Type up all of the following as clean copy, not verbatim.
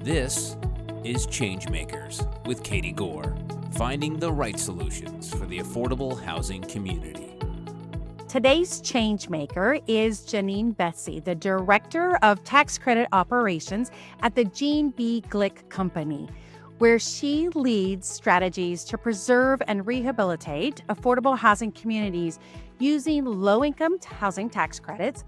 This is Changemakers with Katie Goar, finding the right solutions for the affordable housing community. Today's changemaker is Janine Betsey, the Director of Tax Credit Operations at the Glick Company, where she leads strategies to preserve and rehabilitate affordable housing communities using low-income housing tax credits.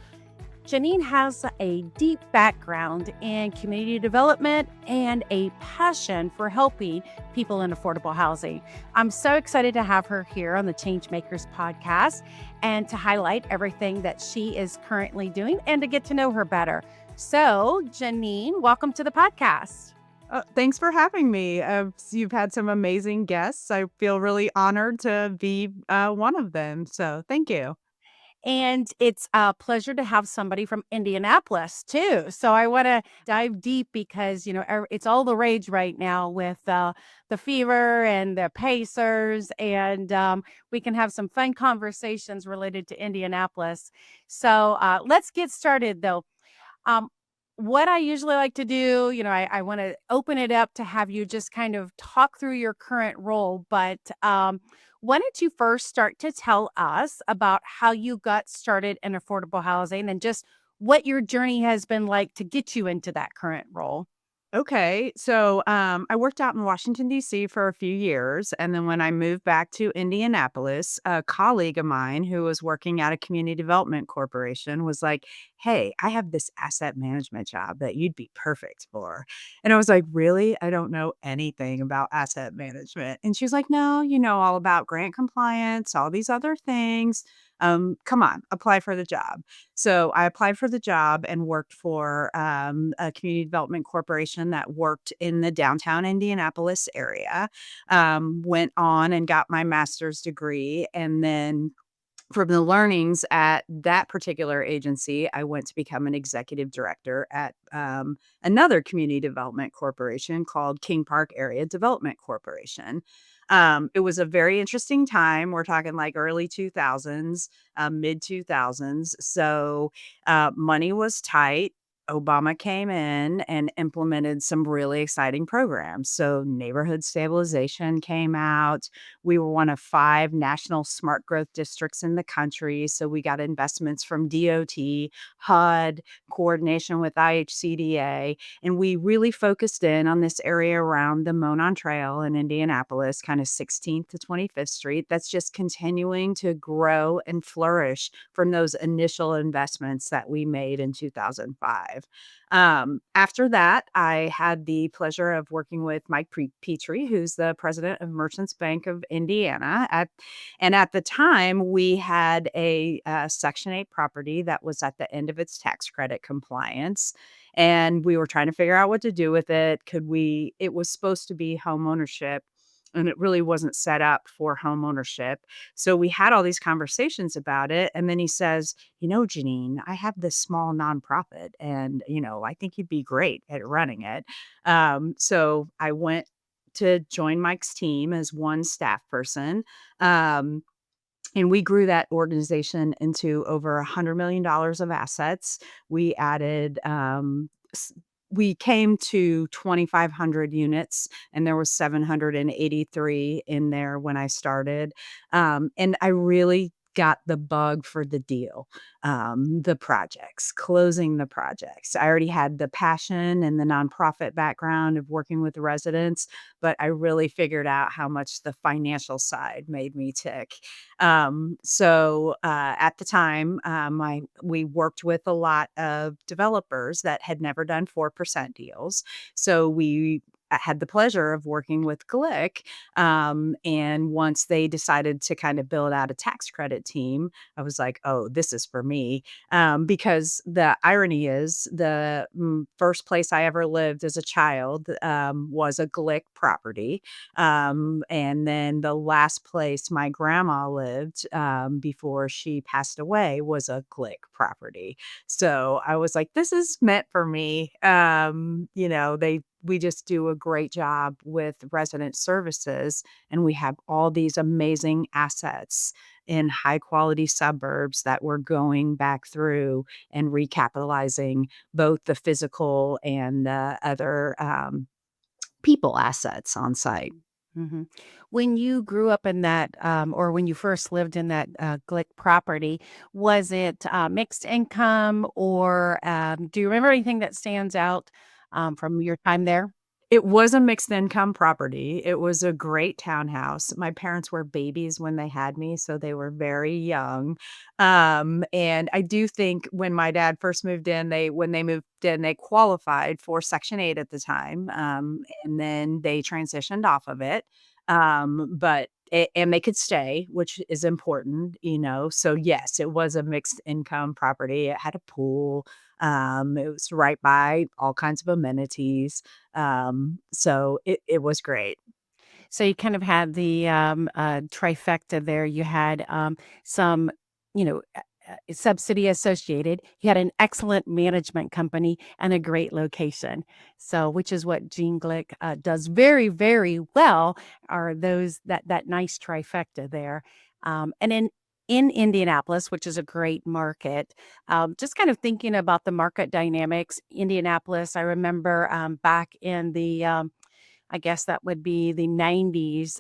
Janine has a deep background in community development and a passion for helping people in affordable housing. I'm so excited to have her here on the Changemakers podcast and to highlight everything that she is currently doing and to get to know her better. So, Janine, welcome to the podcast. Thanks for having me. You've had some amazing guests. I feel really honored to be one of them. So thank you. And it's a pleasure to have somebody from Indianapolis too. So I want to dive deep because, it's all the rage right now with the fever and the Pacers. And we can have some fun conversations related to Indianapolis. So let's get started though. Um, what I usually like to do, I want to open it up to have you just kind of talk through your current role. But why don't you first start to tell us about how you got started in affordable housing and just what your journey has been like to get you into that current role? Okay. So I worked out in Washington, D.C. for a few years. And then when I moved back to Indianapolis, a colleague of mine who was working at a community development corporation was like, "Hey, I have this asset management job that you'd be perfect for." And I was like, "Really? I don't know anything about asset management." And she was like, "No, you know all about grant compliance, all these other things. Come on, apply for the job." So I applied for the job and worked for a community development corporation that worked in the downtown Indianapolis area. Went on and got my master's degree. And then from the learnings at that particular agency, I went to become an executive director at another community development corporation called King Park Area Development Corporation. It was a very interesting time. We're talking like early 2000s, mid 2000s. So money was tight. Obama came in and implemented some really exciting programs. So neighborhood stabilization came out. We were one of 5 national smart growth districts in the country, so we got investments from DOT, HUD, coordination with IHCDA, and we really focused in on this area around the Monon Trail in Indianapolis, kind of 16th to 25th Street. That's just continuing to grow and flourish from those initial investments that we made in 2005. After that, I had the pleasure of working with Mike Petrie, who's the president of Merchants Bank of Indiana. At the time, we had a Section 8 property that was at the end of its tax credit compliance. And we were trying to figure out what to do with it. It was supposed to be home ownership, and it really wasn't set up for home ownership. So we had all these conversations about it. And then he says, "Janine, I have this small nonprofit and, I think you'd be great at running it." So I went to join Mike's team as one staff person. Um, and we grew that organization into over $100 million of assets. We added, we came to 2,500 units, and there was 783 in there when I started. And I really got the bug for the deal, the projects, closing the projects. I already had the passion and the nonprofit background of working with residents, but I really figured out how much the financial side made me tick. At the time, we worked with a lot of developers that had never done 4% deals. So we had the pleasure of working with Glick. And once they decided to kind of build out a tax credit team, I was like, "Oh, this is for me." Because the irony is the first place I ever lived as a child was a Glick property. And then the last place my grandma lived before she passed away was a Glick property. So I was like, this is meant for me. They we just do a great job with resident services, and we have all these amazing assets in high quality suburbs that we're going back through and recapitalizing both the physical and the other people assets on site. Mhm. When you grew up in that, or when you first lived in that, Glick property, was it, mixed income or, do you remember anything that stands out, from your time there? It was a mixed income property. It was a great townhouse. My parents were babies when they had me, so they were very young. And I do think when my dad first moved in, when they moved in, they qualified for Section 8 at the time. And then they transitioned off of it. And they could stay, which is important, you know. So yes, it was a mixed income property. It had a pool. It was right by all kinds of amenities. So it was great. So you kind of had the, trifecta there. You had, some, subsidy associated. You had an excellent management company and a great location. So, which is what Gene Glick, does very, very well, are those that nice trifecta there. And in Indianapolis, which is a great market, just kind of thinking about the market dynamics. Indianapolis, I remember, back in the, I guess that would be the 90s,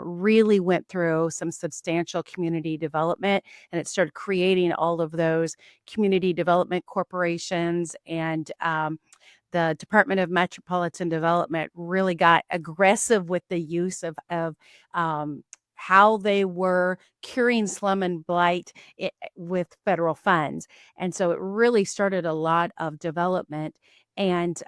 really went through some substantial community development, and it started creating all of those community development corporations. And the Department of Metropolitan Development really got aggressive with the use how they were curing slum and blight with federal funds. And so it really started a lot of development. And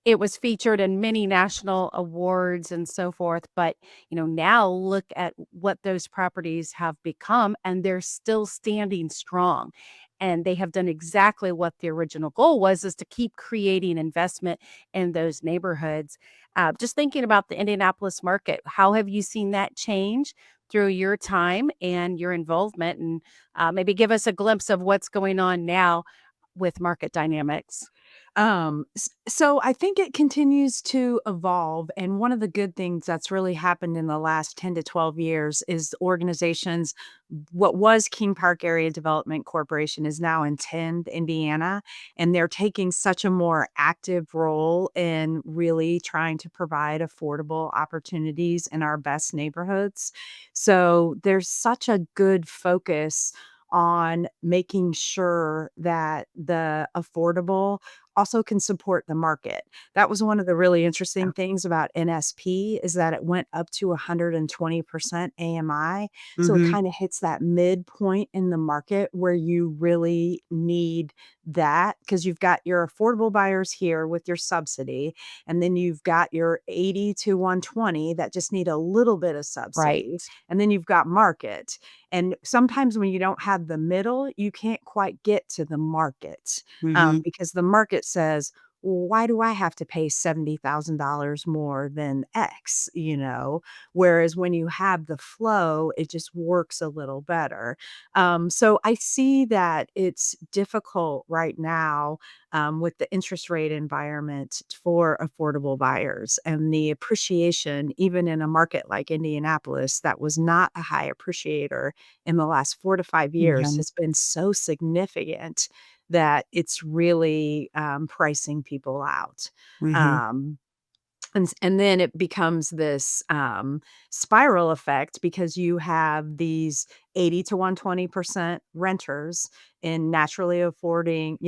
it was featured in many national awards and so forth. But, now look at what those properties have become, and they're still standing strong. And they have done exactly what the original goal was, is to keep creating investment in those neighborhoods. Just thinking about the Indianapolis market, how have you seen that change through your time and your involvement? And maybe give us a glimpse of what's going on now with market dynamics. So I think it continues to evolve. And one of the good things that's really happened in the last 10 to 12 years is organizations, what was King Park Area Development Corporation is now in Tind, Indiana, and they're taking such a more active role in really trying to provide affordable opportunities in our best neighborhoods. So there's such a good focus on making sure that the affordable also can support the market. That was one of the really interesting things about NSP, is that it went up to 120% AMI. So it Mhm. kind of hits that midpoint in the market where you really need that, because you've got your affordable buyers here with your subsidy, and then you've got your 80 to 120 that just need a little bit of Right. subsidy. And then you've got market. And sometimes when you don't have the middle, you can't quite get to the market, Mhm. because the market says, "Well, why do I have to pay $70,000 more than X?" Whereas when you have the flow, it just works a little better. So I see that it's difficult right now, with the interest rate environment for affordable buyers, and the appreciation, even in a market like Indianapolis, that was not a high appreciator in the last 4 to 5 years, Mhm. has been so significant that it's really, pricing people out. Mhm. Um, and then it becomes this, spiral effect, because you have these 80 to 120% renters in naturally occurring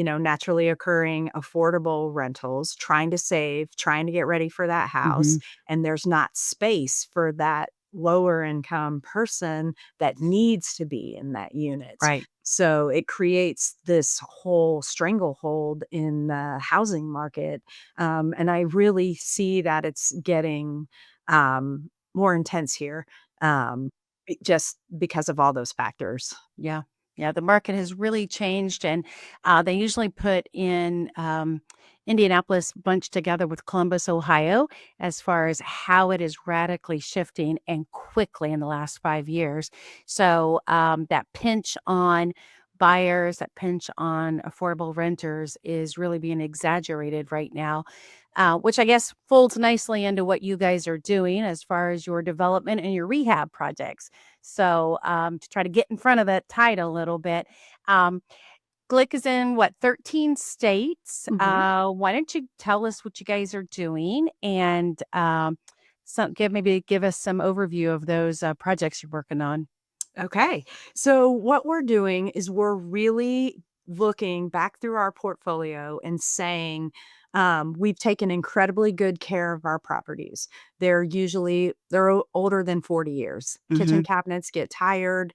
affordable rentals, trying to save, trying to get ready for that house, Mhm. and there's not space for that lower income person that needs to be in that unit. Right. So it creates this whole stranglehold in the housing market, and I really see that it's getting, more intense here, just because of all those factors. Yeah. Yeah, the market has really changed, and, they usually put in, Indianapolis bunched together with Columbus, Ohio, as far as how it is radically shifting and quickly in the last 5 years. So, that pinch on buyers, that pinch on affordable renters is really being exaggerated right now, which I guess folds nicely into what you guys are doing as far as your development and your rehab projects. So, to try to get in front of that tide a little bit, um, Glick is in what, 13 states. Mhm. Why don't you tell us what you guys are doing and give us some overview of those projects you're working on. Okay. So what we're doing is we're really looking back through our portfolio and saying, we've taken incredibly good care of our properties. They're older than 40 years. Kitchen Hmm. cabinets get tired,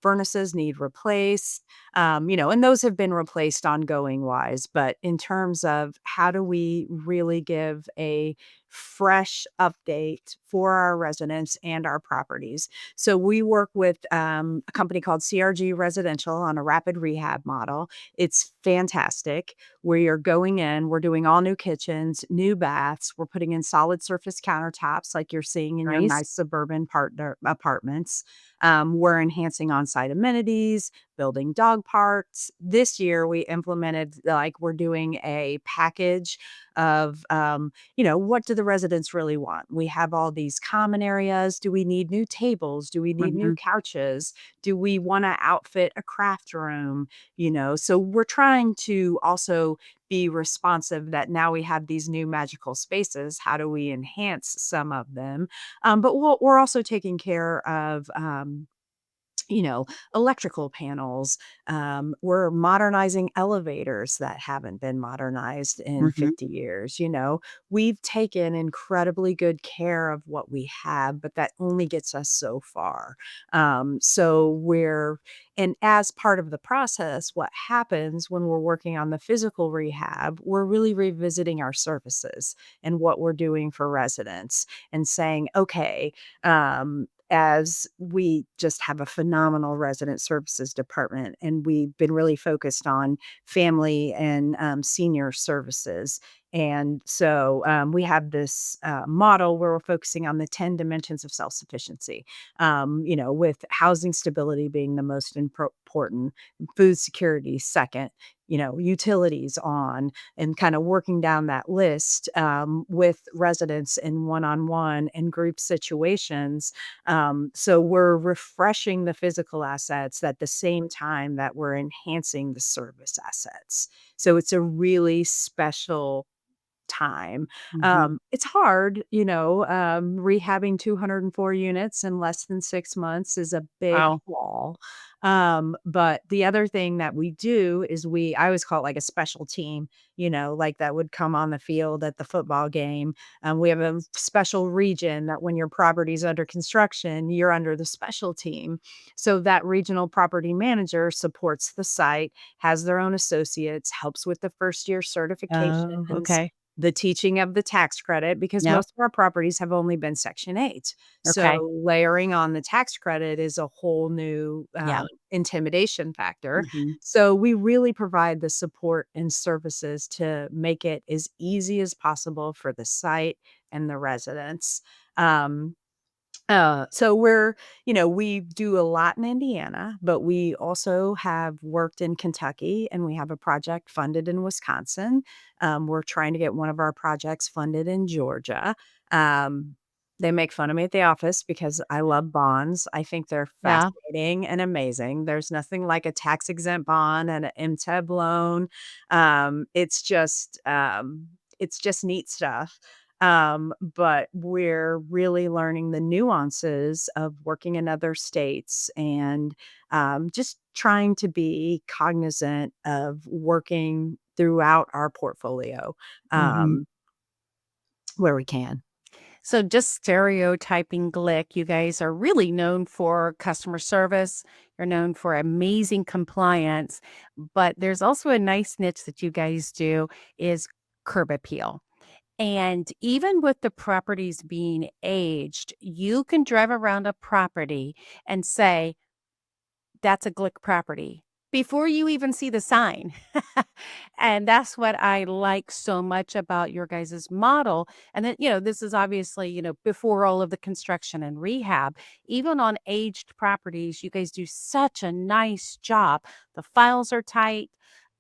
furnaces need replaced, and those have been replaced ongoing wise. But in terms of how do we really give a fresh update for our residents and our properties? So we work with a company called CRG Residential on a rapid rehab model. It's fantastic. We are going in, we're doing all new kitchens, new baths. We're putting in solid surface countertops like you're seeing in your Nice. nice suburban partner apartments. We're enhancing on-site amenities, building dog parks. This year we implemented, like, we're doing a package of what do the residents really want? We have all these common areas. Do we need new tables? Do we need new Hmm. couches? Do we want to outfit a craft room? So we're trying to also be responsive that now we have these new magical spaces. How do we enhance some of them? But we're also taking care of, you know, electrical panels. We're modernizing elevators that haven't been modernized in Hmm. 50 years. We've taken incredibly good care of what we have, but that only gets us so far. And as part of the process, what happens when we're working on the physical rehab, we're really revisiting our services and what we're doing for residents and saying, okay, as we just have a phenomenal resident services department, and we've been really focused on family and senior services. And so we have this model where we're focusing on the 10 dimensions of self sufficiency, with housing stability being the most important, food security second, utilities on, and kind of working down that list with residents in one on one and group situations. So we're refreshing the physical assets at the same time that we're enhancing the service assets. So it's a really special time. Hmm. It's hard, rehabbing 204 units in less than 6 months is a big Wow. haul. But the other thing that we do is I always call it like a special team, like that would come on the field at the football game. We have a special region that when your property's under construction, you're under the special team. So that regional property manager supports the site, has their own associates, helps with the first year Oh, certifications, okay. the teaching of the tax credit, because Yep. most of our properties have only been Section 8. Okay. So layering on the tax credit is a whole new Yeah. intimidation factor. Hmm. So we really provide the support and services to make it as easy as possible for the site and the residents. Um, so we do a lot in Indiana, but we also have worked in Kentucky, and we have a project funded in Wisconsin. We're trying to get one of our projects funded in Georgia. Um, they make fun of me at the office because I love bonds. I think they're Yeah. fascinating and amazing. There's nothing like a tax exempt bond and an MTEB loan. It's just neat stuff. But we're really learning the nuances of working in other states, and just trying to be cognizant of working throughout our portfolio Hmm. um, where we can. So, just stereotyping Glick, you guys are really known for customer service. You're known for amazing compliance, but there's also a nice niche that you guys do is curb appeal. And even with the properties being aged, you can drive around a property and say, that's a Glick property. before you even see the sign. And that's what I like so much about your guys' model. And then, this is obviously, before all of the construction and rehab, even on aged properties, you guys do such a nice job. The files are tight.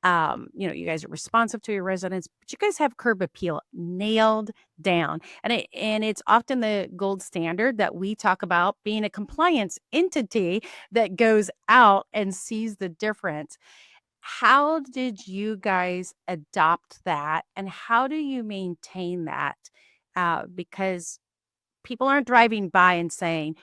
You guys are responsive to your residents, but you guys have curb appeal nailed down. And it's often the gold standard that we talk about being a compliance entity that goes out and sees the difference. How did you guys adopt that, and how do you maintain that? Because people aren't driving by and saying,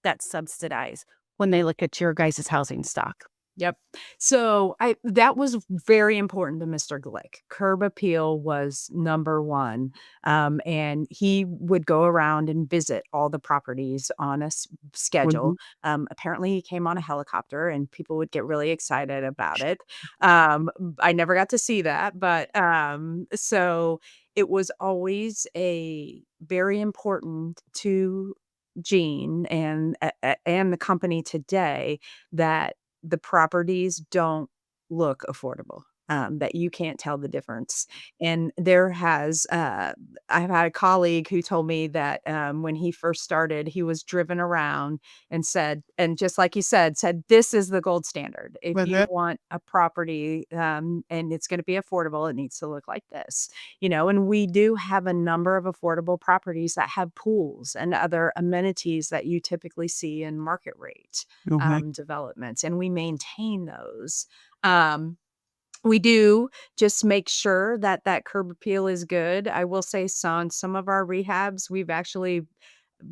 that's subsidized when they look at your guys' housing stock. Yep. So I that was very important to Mr. Glick. Curb appeal was number one. And he would go around and visit all the properties on a schedule. Mhm. Apparently he came on a helicopter and people would get really excited about it. I never got to see that, but so it was always a very important to Gene and the company today that the properties don't look affordable, that you can't tell the difference. And I've had a colleague who told me that, when he first started, he was driven around and just like you said, "This is the gold standard. If you Mhm. want a property, and it's gonna be affordable, it needs to look like this." And we do have a number of affordable properties that have pools and other amenities that you typically see in market rate Okay. developments, and we maintain those. Um, we do just make sure that that curb appeal is good. I will say on some of our rehabs, we've actually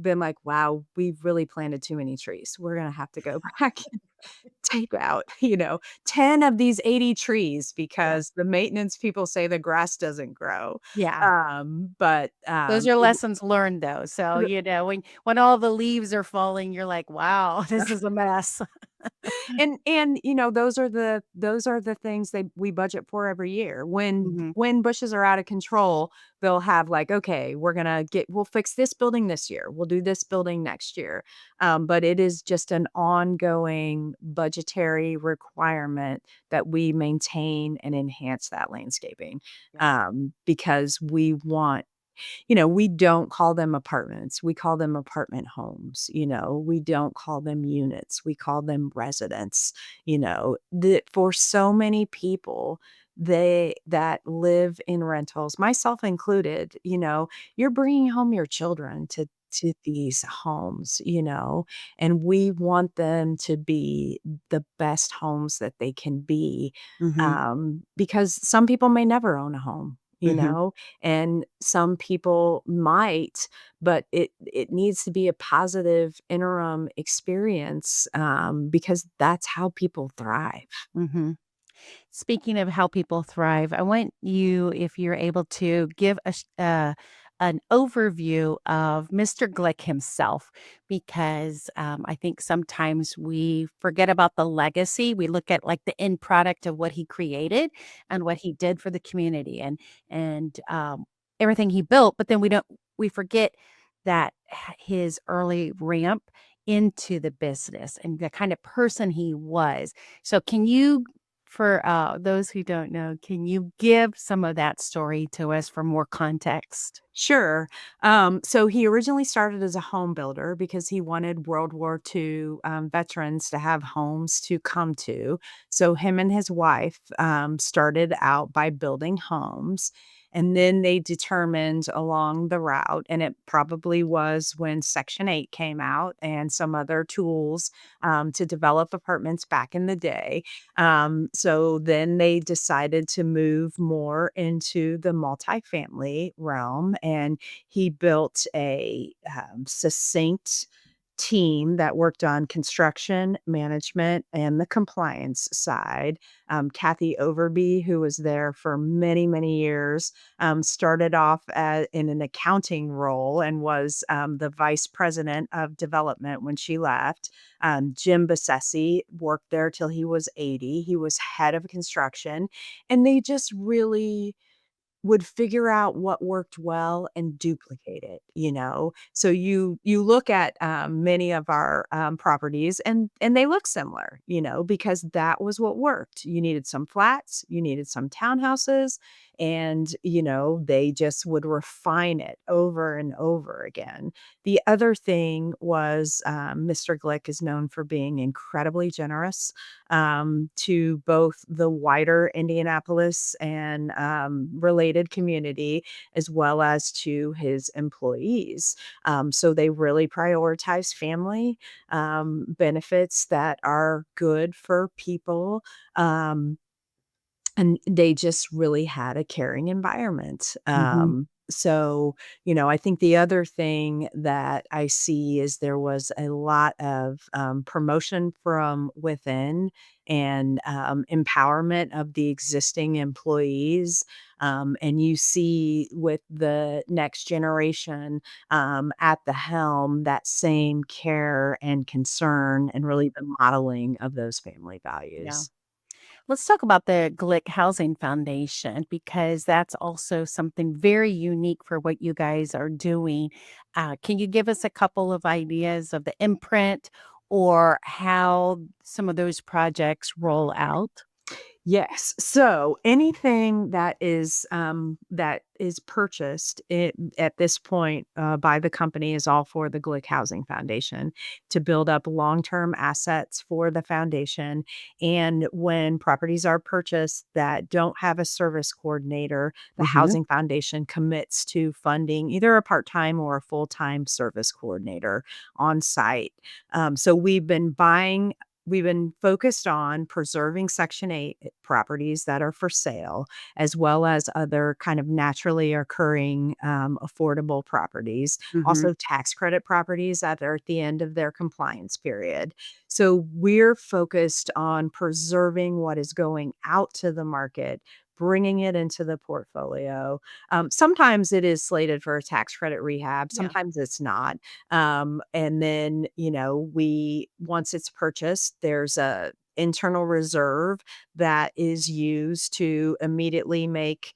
been like, wow, we've really planted too many trees. We're going to have to go back and take out, 10 of these 80 trees Yeah. because the maintenance people say the grass doesn't grow. Yeah. But Those are lessons learned though. So, when all the leaves are falling, you're like, "Wow, this is a mess." And those are the things we budget for every year. When Mhm. when bushes are out of control, they'll have like, okay, we'll fix this building this year. We'll do this building next year. But it is just an ongoing budgetary requirement that we maintain and enhance that landscaping. Yeah. Because we don't call them apartments. We call them apartment homes. We don't call them units. We call them residents. That for so many people, they that live in rentals, myself included, you're bringing home your children to these homes, and we want them to be the best homes that they can be, Mhm. because some people may never own a home, Mhm. and some people might, but it needs to be a positive interim experience, because that's how people thrive. Mhm. Speaking of how people thrive, I want you, if you're able to, give an overview of Mr. Glick himself, because I think sometimes we forget about the legacy. We look at like the end product of what he created and what he did for the community and everything he built, but then we forget that his early ramp into the business and the kind of person he was. So can you, for, those who don't know, can you give some of that story to us for more context? Sure. So he originally started as a home builder because he wanted World War II veterans to have homes to come to. So him and his wife started out by building homes. And then they determined along the route, and it probably was when Section 8 came out and some other tools to develop apartments back in the day. So then they decided to move more into the multifamily realm, and he built a succinct team that worked on construction management and the compliance side. Kathy Overby, who was there for many, many years, started off in an accounting role and was the vice president of development when she left. Jim Besessi worked there till he was 80. He was head of construction, and they just really would figure out what worked well and duplicate it, you know? So you look at, many of our, properties and they look similar, you know, because that was what worked. You needed some flats, you needed some townhouses, and, you know, they just would refine it over and over again. The other thing was, Mr. Glick is known for being incredibly generous, to both the wider Indianapolis and related community, as well as to his employees. So they really prioritize family benefits that are good for people. And they just really had a caring environment. Mhm. So, you know, I think the other thing that I see is there was a lot of promotion from within and empowerment of the existing employees. And you see with the next generation at the helm that same care and concern and really the modeling of those family Yeah. values. Let's talk about the Glick Housing Foundation because that's also something very unique for what you guys are doing. Can you give us a couple of ideas of the imprint or how some of those projects roll out? Yes. So anything that is purchased at this point by the company is all for the Glick Housing Foundation to build up long-term assets for the foundation. And when properties are purchased that don't have a service coordinator, the Mhm. Housing Foundation commits to funding either a part-time or a full-time service coordinator on site. So we've been focused on preserving Section 8 properties that are for sale, as well as other kind of naturally occurring, affordable properties, Mhm. also tax credit properties that are at the end of their compliance period. So we're focused on preserving what is going out to the market, bringing it into the portfolio. Sometimes it is slated for a tax credit rehab, Yeah. sometimes it's not. And then, you know, we once it's purchased, there's a internal reserve that is used to immediately make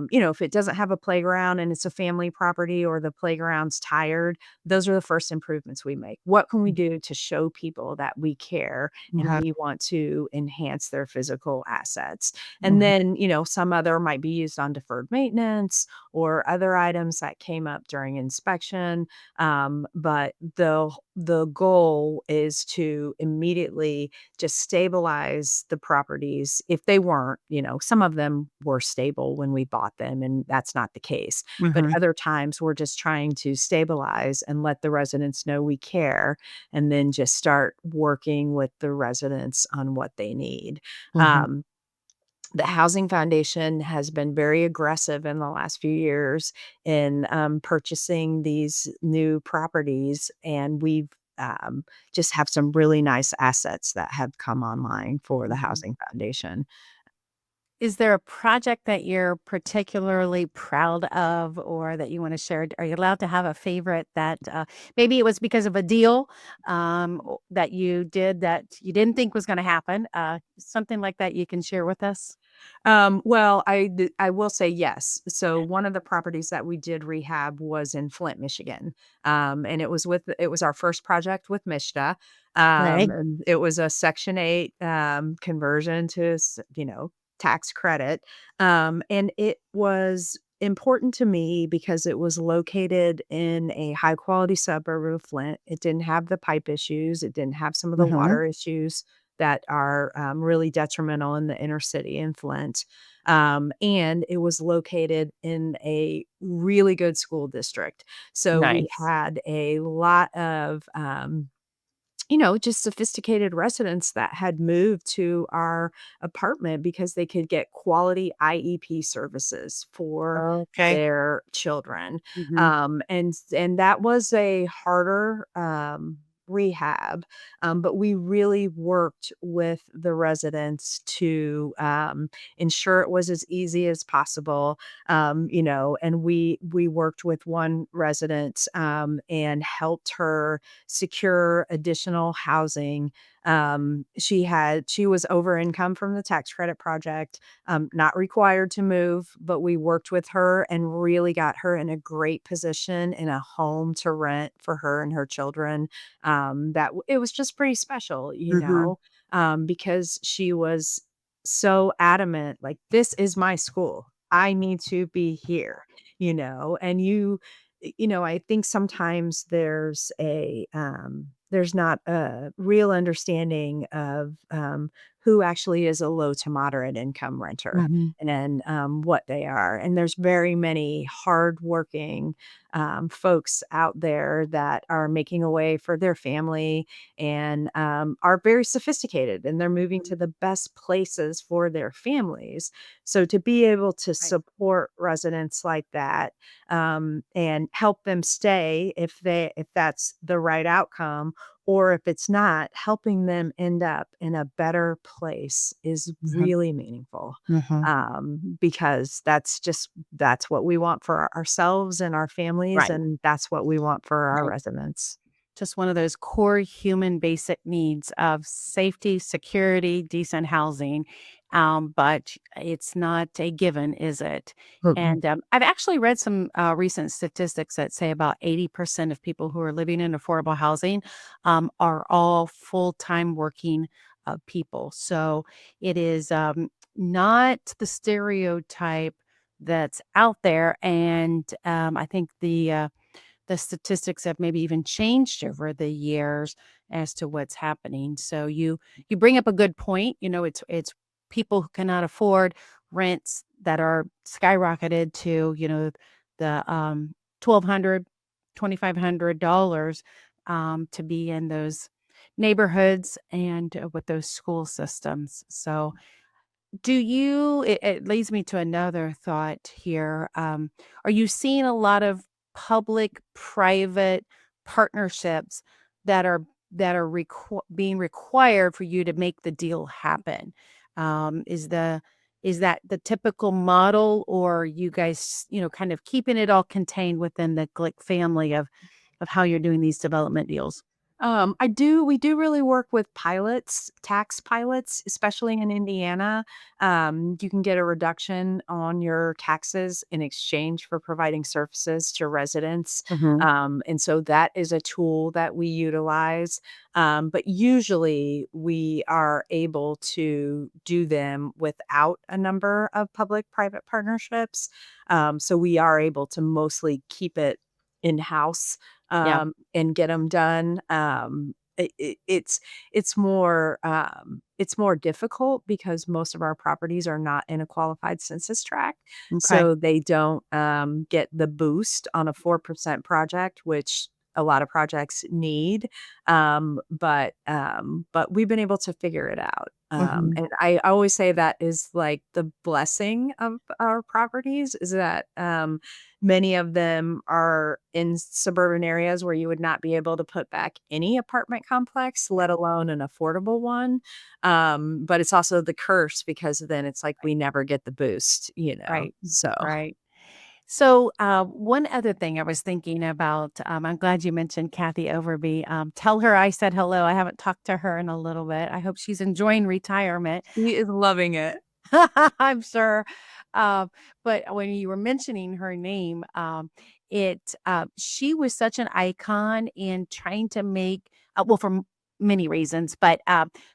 you know, if it doesn't have a playground and it's a family property or the playground's tired, those are the first improvements we make. What can we do to show people that we care and Mhm. we want to enhance their physical assets? And Mhm. then, you know, some other might be used on deferred maintenance or other items that came up during inspection. But the goal is to immediately just stabilize the properties if they weren't, you know, some of them were stable when we bought them, and that's not the case. But Mhm. other times we're just trying to stabilize and let the residents know we care, and then just start working with the residents on what they need. Mhm. Um, the Housing Foundation has been very aggressive in the last few years in, purchasing these new properties, and we've, just have some really nice assets that have come online for the Mhm. Housing Foundation. Is there a project that you're particularly proud of or that you wanna share? Are you allowed to have a favorite that, maybe it was because of a deal, that you did that you didn't think was gonna happen? Something like that you can share with us? Well, I will say yes. So one of the properties that we did rehab was in Flint, Michigan. And it was our first project with Mishta. Right. And it was a Section 8 conversion to you know, tax credit. And it was important to me because it was located in a high quality suburb of Flint. It didn't have the pipe issues, it didn't have some of the Mhm. water issues that are, really detrimental in the inner city in Flint. And it was located in a really good school district. So we Nice. had a lot of, you know, just sophisticated residents that had moved to our apartment because they could get quality IEP services for Okay. their children. Mhm. And that was a harder rehab, but we really worked with the residents to ensure it was as easy as possible. You know, and we worked with one resident and helped her secure additional housing She was over income from the tax credit project, not required to move, but we worked with her and really got her in a great position in a home to rent for her and her children. It was just pretty special, Mhm. because she was so adamant, like, this is my school. I need to be here, and I think sometimes there's not a real understanding of who actually is a low to moderate income renter Mhm. and what they are. And there's very many hardworking folks out there that are making a way for their family and are very sophisticated and they're moving to the best places for their families. So to be able to Right. support residents like that and help them stay if that's the right outcome, or if it's not, helping them end up in a better place is Mhm. really meaningful. Mhm. Because that's what we want for ourselves and our families, Right. and that's what we want for our Right. residents. Just one of those core human basic needs of safety, security, decent housing. But it's not a given, is it? Mm-mm. And I've actually read some recent statistics that say about 80% of people who are living in affordable housing are all full time working people. So it is not the stereotype that's out there. And I think the statistics have maybe even changed over the years as to what's happening. So you bring up a good point. It's people who cannot afford rents that are skyrocketed to, the 1,200, $2,500 to be in those neighborhoods and with those school systems. So it leads me to another thought here. Are you seeing a lot of public-private partnerships that are being required for you to make the deal happen? Um, is the is that the typical model, or are you guys, kind of keeping it all contained within the Glick family of how you're doing these development deals? We do really work with pilots, tax pilots, especially in Indiana. You can get a reduction on your taxes in exchange for providing services to residents. Mhm. And so that is a tool that we utilize. But usually we are able to do them without a number of public private partnerships. So we are able to mostly keep it in house Yeah. and get them done. It's more difficult because most of our properties are not in a qualified census tract, Okay. so they don't get the boost on a 4% project, which a lot of projects need. But we've been able to figure it out. Mhm. And I always say that is like the blessing of our properties is that many of them are in suburban areas where you would not be able to put back any apartment complex, let alone an affordable one. But it's also the curse because then it's like we never get the boost, Right. So Right. So, one other thing I was thinking about, I'm glad you mentioned Kathy Overby. Tell her I said hello. I haven't talked to her in a little bit. I hope she's enjoying retirement. he is loving it. I'm sure. Um, but when you were mentioning her name, she was such an icon in trying to make, well, for many reasons, but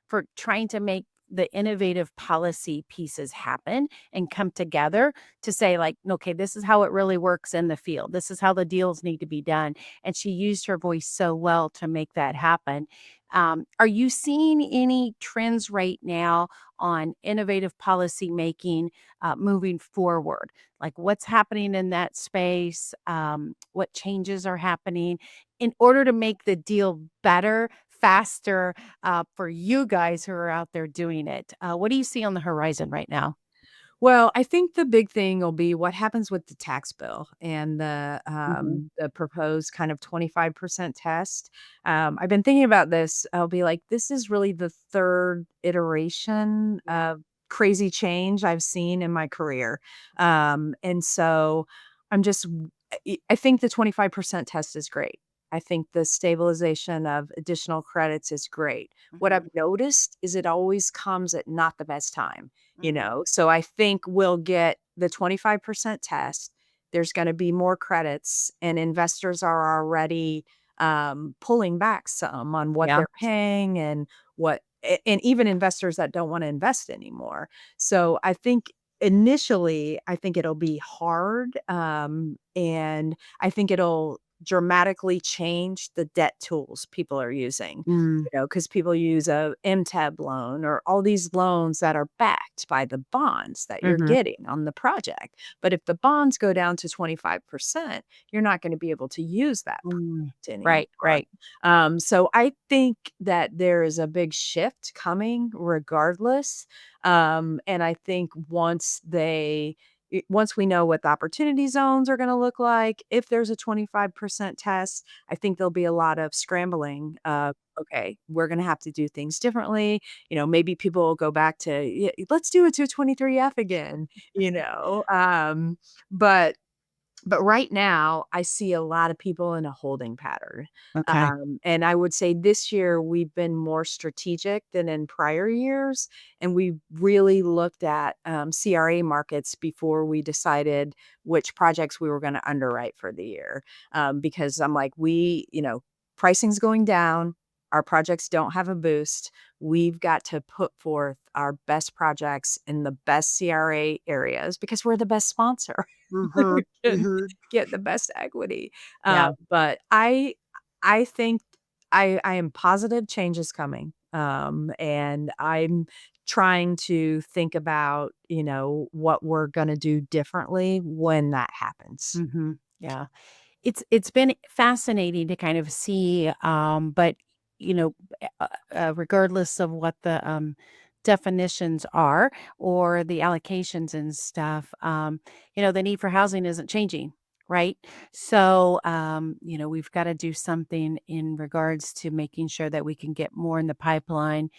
for trying to make the innovative policy pieces happen and come together to say, like, okay, this is how it really works in the field. This is how the deals need to be done. And she used her voice so well to make that happen. Are you seeing any trends right now on innovative policy making moving forward? Like what's happening in that space? What changes are happening in order to make the deal better, faster for you guys who are out there doing it? What do you see on the horizon right now? Well, I think the big thing will be what happens with the tax bill and Hmm. the proposed kind of 25% test. I've been thinking about this. I'll be like, this is really the third iteration Yeah. of crazy change I've seen in my career. And so I'm just, I think the 25% test is great. I think the stabilization of additional credits is great. What Mhm. I've noticed is it always comes at not the best time, Mm. So I think we'll get the 25% test. There's going to be more credits, and investors are already pulling back some on what Yeah. they're paying and and even investors that don't want to invest anymore. So I think initially, I think it'll be hard, and I think it'll dramatically change the debt tools people are using, Mm. because people use a MTEB loan or all these loans that are backed by the bonds that you're Mhm. getting on the project. But if the bonds go down to 25%, you're not gonna be able to use that Mm. product anymore. Right, right. So I think that there is a big shift coming regardless. And I think once we know what the opportunity zones are going to look like, if there's a 25% test, I think there'll be a lot of scrambling. Okay, we're going to have to do things differently. Maybe people will go back to, "Yeah, let's do a 223F again, but right now, I see a lot of people in a holding pattern. Okay. And I would say this year we've been more strategic than in prior years, and we really looked at CRA markets before we decided which projects we were going to underwrite for the year. Because I'm like, pricing's going down. Our projects don't have a boost. We've got to put forth our best projects in the best CRA areas because we're the best sponsor. Mhm, Can mhm. get the best equity. Yeah. But I think I am positive change is coming. And I'm trying to think about, what we're gonna do differently when that happens. Mhm. Yeah. It's been fascinating to kind of see, but, you know, regardless of what the, definitions are or the allocations and stuff, the need for housing isn't changing, right? So, we've gotta do something in regards to making sure that we can get more in the pipeline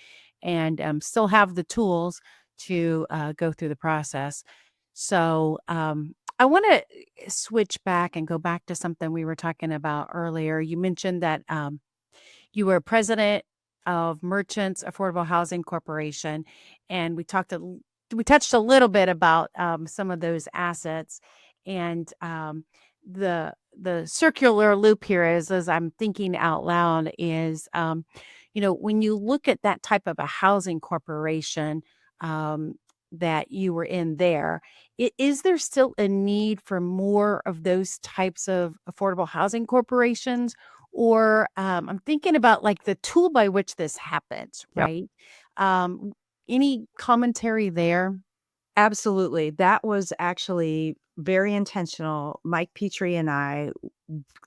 and, still have the tools to, go through the process. So, I wanna switch back and go back to something we were talking about earlier. You mentioned that you were president of Merchants Affordable Housing Corporation, and we touched a little bit about some of those assets, and the circular loop here is, as I'm thinking out loud, is when you look at that type of a housing corporation um, that you were in there, is there still a need for more of those types of affordable housing corporations? Or, I'm thinking about, like, the tool by which this happens, Yep. right? Um, any commentary there? Absolutely. That was actually very intentional. Mike Petrie and I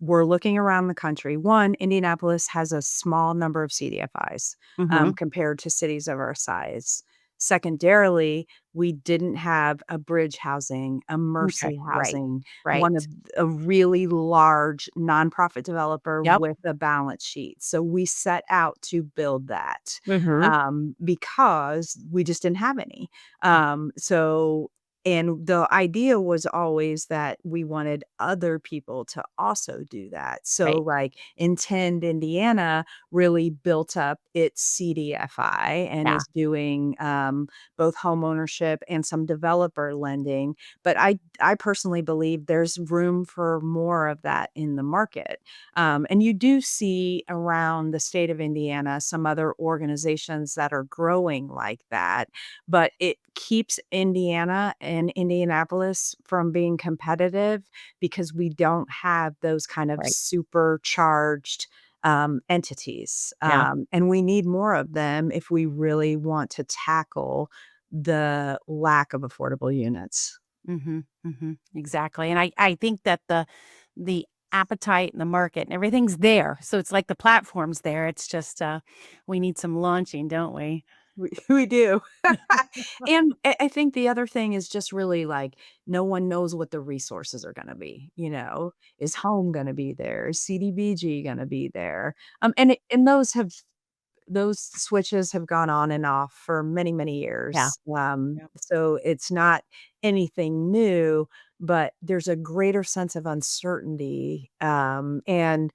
were looking around the country. One, Indianapolis has a small number of CDFIs Mhm. compared to cities of our size. Secondarily, we didn't have a bridge housing, a Okay. Mercy Right. housing, Right. one of a really large nonprofit developer Yep. with a balance sheet. So we set out to build that Mhm. because we just didn't have any. So and the idea was always that we wanted other people to also do that. So, Right. like, Intend Indiana really built up its CDFI and Yeah. is doing both homeownership and some developer lending. But I personally believe there's room for more of that in the market. And you do see around the state of Indiana some other organizations that are growing like that, but it keeps Indiana and Indianapolis from being competitive because we don't have those kind of Right. supercharged entities. Yeah. And we need more of them if we really want to tackle the lack of affordable units. Mhm. Mhm. Exactly, and I think that the appetite in the market and everything's there, so it's like the platform's there, it's just, we need some launching, don't we? We do. And I think the other thing is just really, like, no one knows what the resources are gonna be, Is home gonna be there? Is CDBG gonna be there? And those switches have gone on and off for many, many Yeah. years. Yep. So it's not anything new, but there's a greater sense of uncertainty, and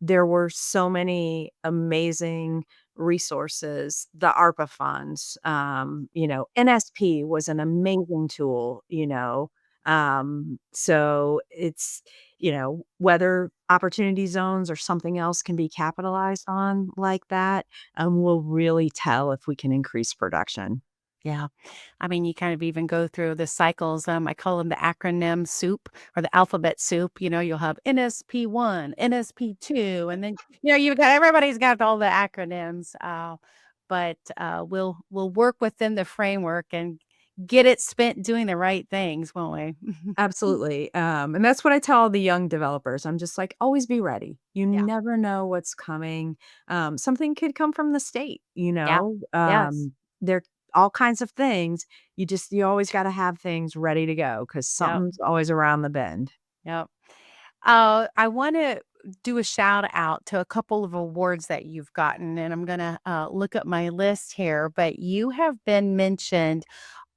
there were so many amazing resources, the ARPA funds, NSP was an amazing tool, so it's, whether opportunity zones or something else can be capitalized on like that, will really tell if we can increase production. Yeah. I mean, you kind of even go through the cycles. I call them the acronym soup or the alphabet soup. You'll have NSP1, NSP2, and then you've got everybody's got all the acronyms. But we'll work within the framework and get it spent doing the right things, won't we? Absolutely, and that's what I tell the young developers. I'm just like, "Always be ready. You Yeah. never know what's coming." Something could come from the state, Yeah. Yes. there all kinds of things. You always gotta have things ready to go because Yep. something's always around the bend. Yep. I want to do a shout out to a couple of awards that you've gotten, and I'm going to look up my list here. But you have been mentioned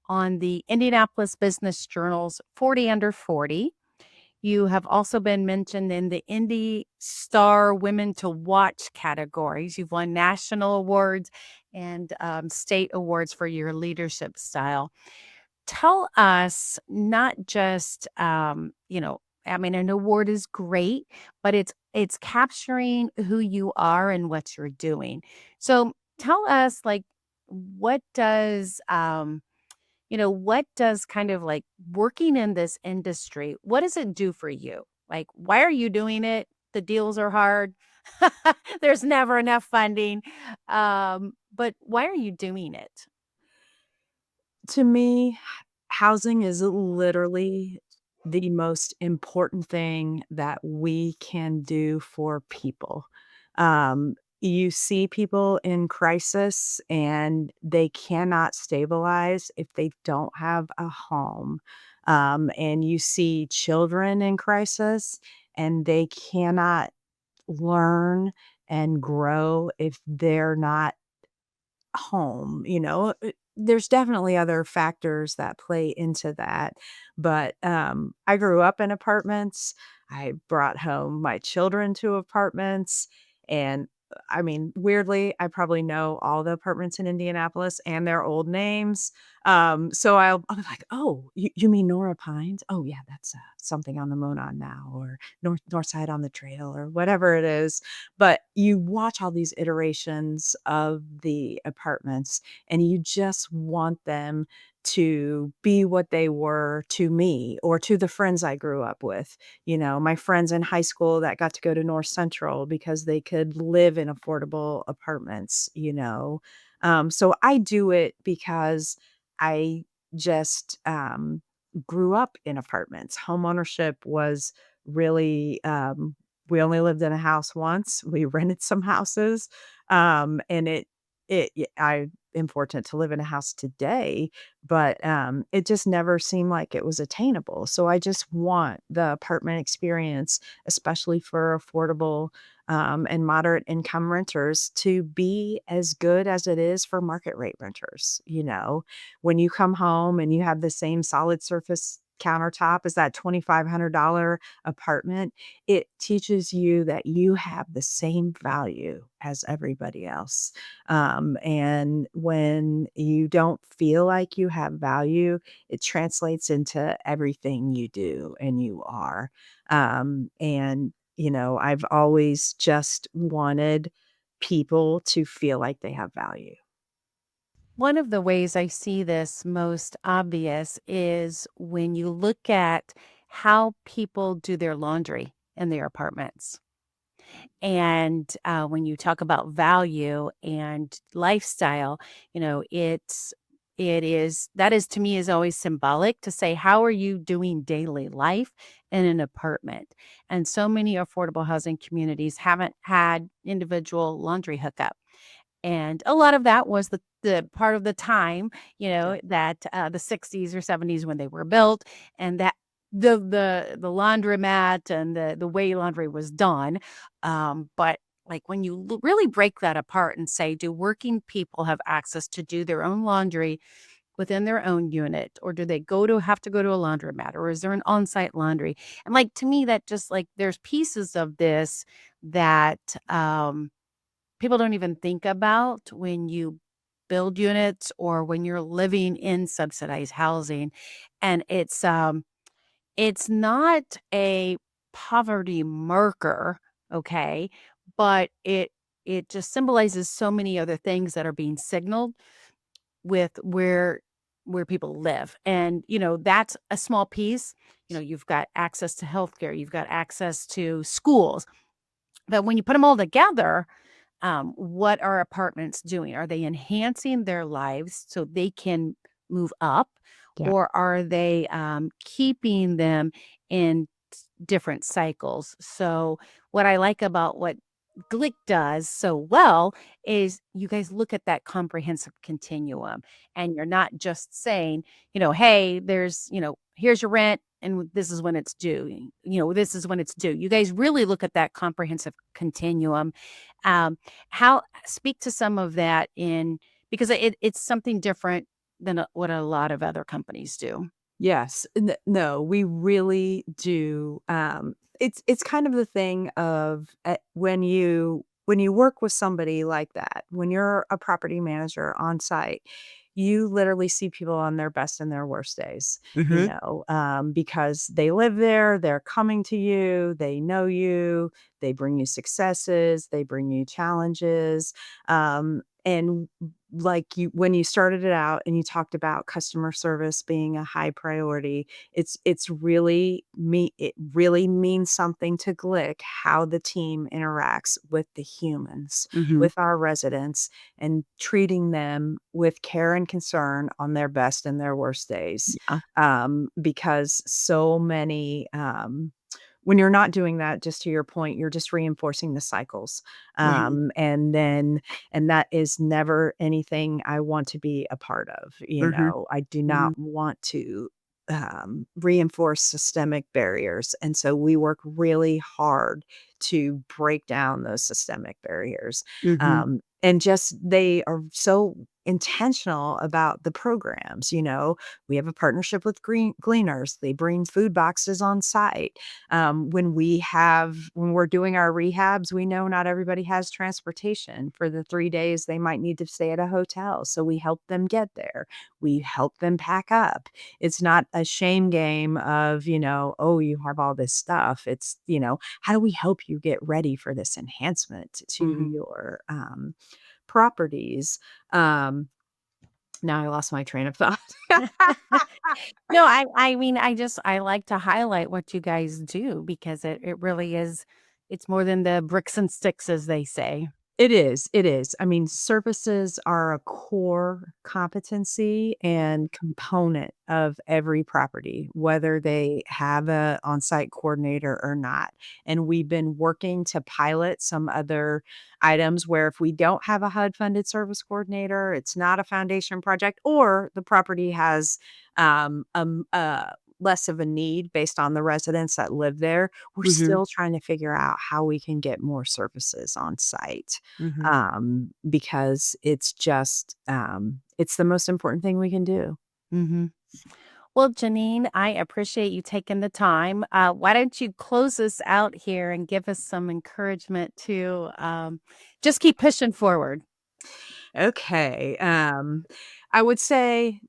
on the Indianapolis Business Journal's 40 Under 40. You have also been mentioned in the Indy Star Women to Watch categories. You've won national awards and state awards for your leadership style. Tell us not just, I mean, an award is great, but it's capturing who you are and what you're doing. So tell us, like, what does what does kind of like working in this industry, what does it do for you? Like, why are you doing it? The deals are hard. There's never enough funding. But why are you doing it? To me, housing is literally the most important thing that we can do for people. You see people in crisis and they cannot stabilize if they don't have a home. And you see children in crisis and they cannot learn and grow if they're not home, there's definitely other factors that play into that, but, I grew up in apartments. I brought home my children to apartments, and, I mean, weirdly, I probably know all the apartments in Indianapolis and their old names, so I'll be like, "Oh, you mean Nora Pines? Oh, yeah, that's, something on the Monon now, or North Side on the Trail," or whatever it is. But you watch all these iterations of the apartments, and you just want them to be what they were to me or to the friends I grew up with. My friends in high school that got to go to North Central because they could live in affordable apartments. So I do it because I just grew up in apartments. Homeownership was really we only lived in a house once. We rented some houses, and I am fortunate to live in a house today, but, it just never seemed like it was attainable. So I just want the apartment experience, especially for affordable, and moderate income renters to be as good as it is for market rate renters. When you come home and you have the same solid surface countertop as that $2,500 apartment, it teaches you that you have the same value as everybody else. And when you don't feel like you have value, it translates into everything you do and you are. I've always just wanted people to feel like they have value. One of the ways I see this most obvious is when you look at how people do their laundry in their apartments. And when you talk about value and lifestyle, it is that is to me is always symbolic to say, how are you doing daily life in an apartment? And so many affordable housing communities haven't had individual laundry hookup. And a lot of that was the part of the time, Yeah. that, the '60s or '70s when they were built, and that the laundromat and the way laundry was done, but, like, when you really break that apart and say, "Do working people have access to do their own laundry within their own unit, or do they have to go to a laundromat, or is there an on-site laundry? And, like, to me, that just, like, there's pieces of this that, people don't even think about when you build units or when you're living in subsidized housing, and it's not a poverty marker, okay, but it just symbolizes so many other things that are being signaled with where people live. And, that's a small piece. You've got access to healthcare, you've got access to schools. But when you put them all together, what are apartments doing? Are they enhancing their lives so they can move up, Yeah. or are they keeping them in different cycles? So, what I like about what Glick does so well is you guys look at that comprehensive continuum, and you're not just saying, hey, here's your rent and this is when it's due. This is when it's due. You guys really look at that comprehensive continuum. How Speak to some of that because it's something different than what a lot of other companies do. Yes. No, we really do. It's kind of the thing of when you work with somebody like that, when you're a property manager on site, you literally see people on their best and their worst days, Mhm. because they live there, they're coming to you, they know you, they bring you successes, they bring you challenges. And like when you started it out and you talked about customer service being a high priority, it really means something to Glick how the team interacts with the humans, Mhm. with our residents, and treating them with care and concern on their best and their worst days. Yeah. Because so many when you're not doing that, just to your point, you're just reinforcing the cycles. Right. And that is never anything I want to be a part of. Mhm. I do Mhm. not want to reinforce systemic barriers. And so we work really hard to break down those systemic barriers. Mhm. And just they are so intentional about the programs. We have a partnership with Green Gleaners. They bring food boxes on site. When we're doing our rehabs, we know not everybody has transportation for the 3 days they might need to stay at a hotel, so we help them get there. We help them pack up. It's not a shame game of, "Oh, you have all this stuff." It's, "How do we help you get ready for this enhancement to Mhm. your, properties?" Um, Now I lost my train of thought. No, I mean, I like to highlight what you guys do because it really is it's more than the bricks and sticks, as they say. It is, it is. I mean, services are a core competency and component of every property, whether they have a on-site coordinator or not. And we've been working to pilot some other items where if we don't have a HUD-funded service coordinator, it's not a foundation project, or the property has less of a need based on the residents that live there, we're Mhm. still trying to figure out how we can get more services on site, Mhm. because it's the most important thing we can do. Mhm. Well, Janine, I appreciate you taking the time. Why don't you close us out here and give us some encouragement to just keep pushing forward? Okay, I would say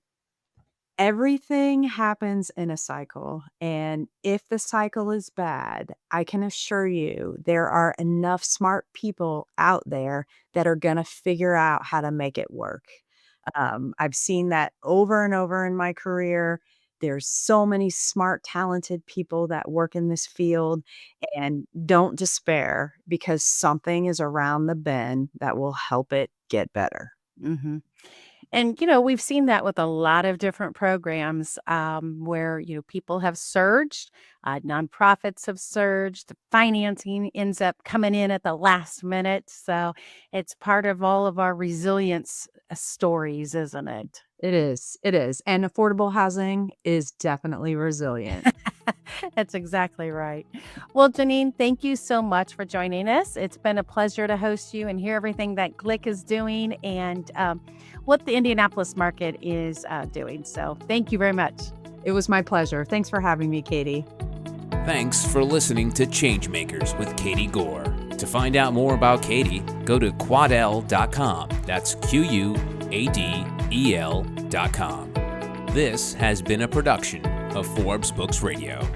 everything happens in a cycle, and if the cycle is bad, I can assure you there are enough smart people out there that are gonna figure out how to make it work. I've seen that over and over in my career. There's so many smart, talented people that work in this field, and don't despair because something is around the bend that will help it get better. Mhm. And, we've seen that with a lot of different programs where, people have surged, nonprofits have surged, the financing ends up coming in at the last minute. So it's part of all of our resilience stories, isn't it? It is, and affordable housing is definitely resilient. That's exactly right. Well, Janine, thank you so much for joining us. It's been a pleasure to host you and hear everything that Glick is doing and what the Indianapolis market is doing. So thank you very much. It was my pleasure. Thanks for having me, Katie. Thanks for listening to Changemakers with Katie Goar. To find out more about Katie, go to quadel.com. That's QUADEL.com. This has been a production of Forbes Books Radio.